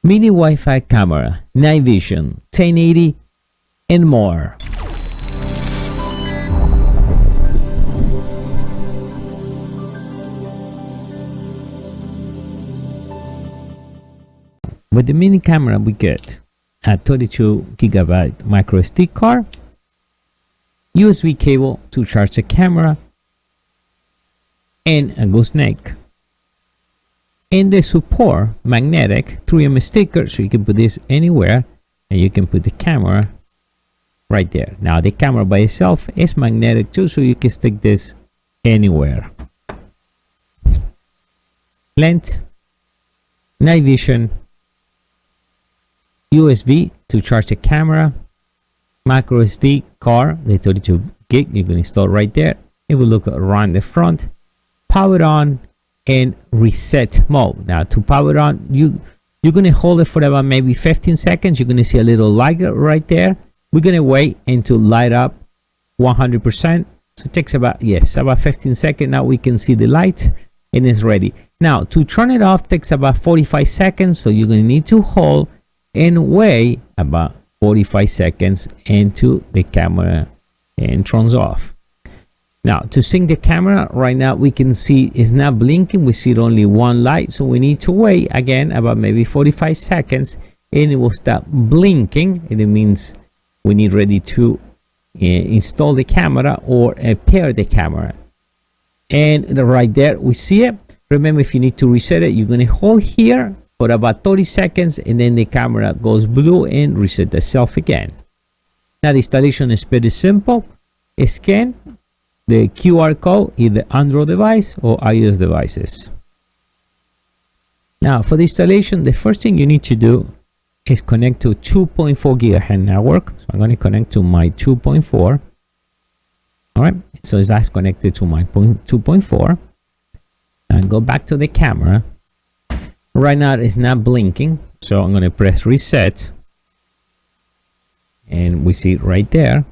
mini Wi-Fi camera, night vision, 1080, and more. With the mini camera, we get a 32GB microSD card, USB cable to charge the camera, and a gooseneck. And they support magnetic 3M sticker, so you can put this anywhere, and you can put the camera right there. Now the camera by itself is magnetic too, so you can stick this anywhere. Lens, night vision, USB to charge the camera, microSD card, the 32 gig you can install right there. It will look around the front, power on, and reset mode. Now to power on, you're gonna hold it for about maybe 15 seconds. You're gonna see a little light right there. We're gonna wait until light up 100%. So it takes about 15 seconds. Now we can see the light and it's ready. Now to turn it off takes about 45 seconds. So you're gonna need to hold and wait about 45 seconds until the camera and turns off. Now to sync the camera, right now we can see it's not blinking. We see only one light, so we need to wait again about maybe 45 seconds and it will start blinking, and it means we need ready to install the camera or pair the camera. And right there we see it. Remember, if you need to reset it, you're going to hold here for about 30 seconds and then the camera goes blue and reset itself again. Now the installation is pretty simple. Scan the QR code, either Android device or iOS devices. Now for the installation, the first thing you need to do is connect to 2.4 GHz network. So I'm going to connect to my 2.4. All right, so that's connected to my 2.4, and go back to the camera. Right now it's not blinking, so I'm going to press reset, and we see it right there.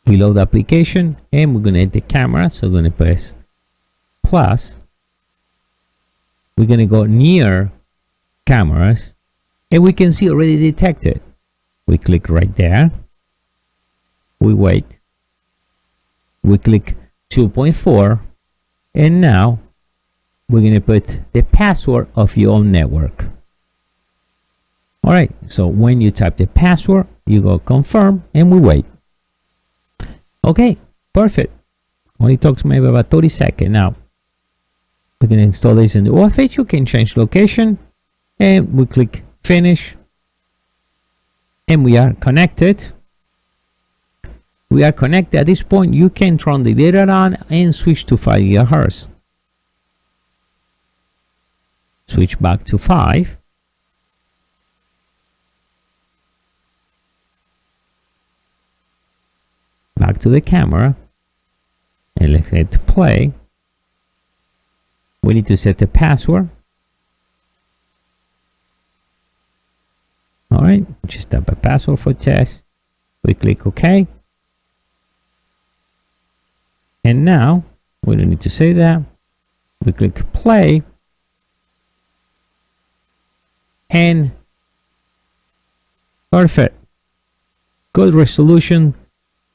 We load the application and we're going to hit the camera, so we're going to press plus. We're going to go near cameras and we can see already detected. We click right there, we wait, we click 2.4, and now we're going to put the password of your own network. All right, so when you type the password, you go confirm and we wait. Okay, perfect. Only takes maybe about 30 seconds. Now we're going to install this in the office. You can change location and we click finish and we are connected. We are connected. At this point you can turn the data on and switch to 5 GHz. Switch back to 5. Back to the camera and let's hit play. We need to set the password. All right, just type a password for test. We click OK. And now we don't need to say that. We click play. And perfect. Good resolution.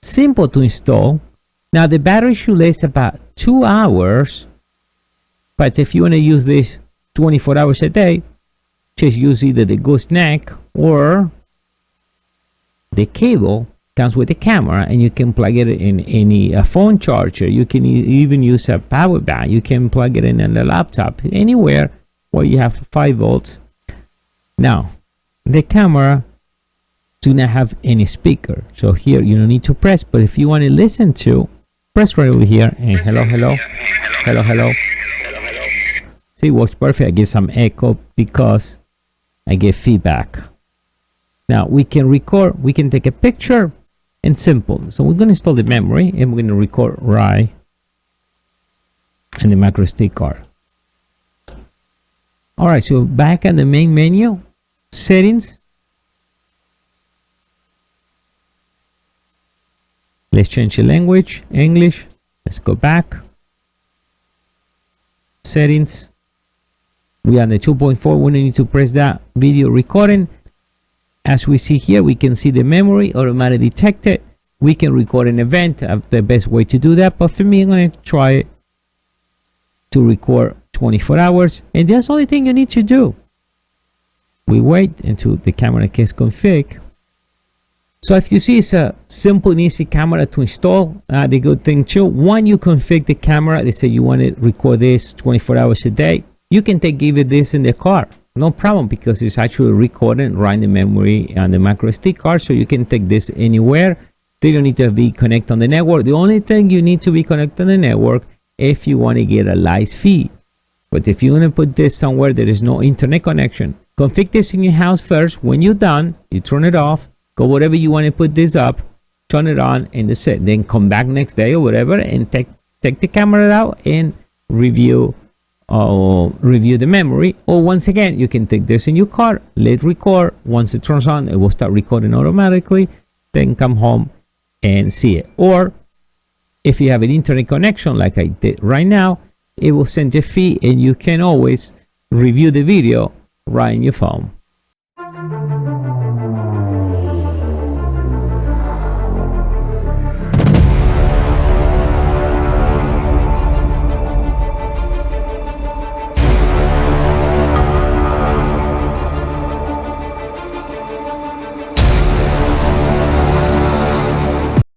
Simple to install. Now the battery should last about 2 hours, but if you want to use this 24 hours a day, just use either the gooseneck or the cable comes with the camera, and you can plug it in any phone charger. You can even use a power bank. You can plug it in a laptop, anywhere where you have 5 volts. Now the camera do not have any speaker, so here you don't need to press, but if you want to listen to, press right over here and hello. See, it works perfect. I get some echo because I get feedback. Now we can record, we can take a picture, and simple. So we're going to install the memory and we're going to record right in the microSD card. All right, so back at the main menu, settings. Let's change the language, English. Let's go back. Settings. We are on the 2.4. We need to press that video recording. As we see here, we can see the memory automatically detected. We can record an event. The best way to do that, but for me, I'm going to try to record 24 hours, and that's the only thing you need to do. We wait until the camera gets configured. So if you see, it's a simple and easy camera to install. The good thing too, when you configure the camera, they say you want to record this 24 hours a day, you can give it this in the car, no problem, because it's actually recording right in the memory on the microSD card. So you can take this anywhere. They don't need to be connected on the network. The only thing you need to be connected on the network if you want to get a live feed. But if you want to put this somewhere there is no internet connection, configure this in your house first. When you're done, you turn it off, go whatever you want to put this up, turn it on, and that's it. Then come back next day or whatever and take the camera out and review the memory. Or once again, you can take this in your car, let it record. Once it turns on, it will start recording automatically. Then come home and see it. Or if you have an internet connection like I did right now, it will send a feed and you can always review the video right in your phone.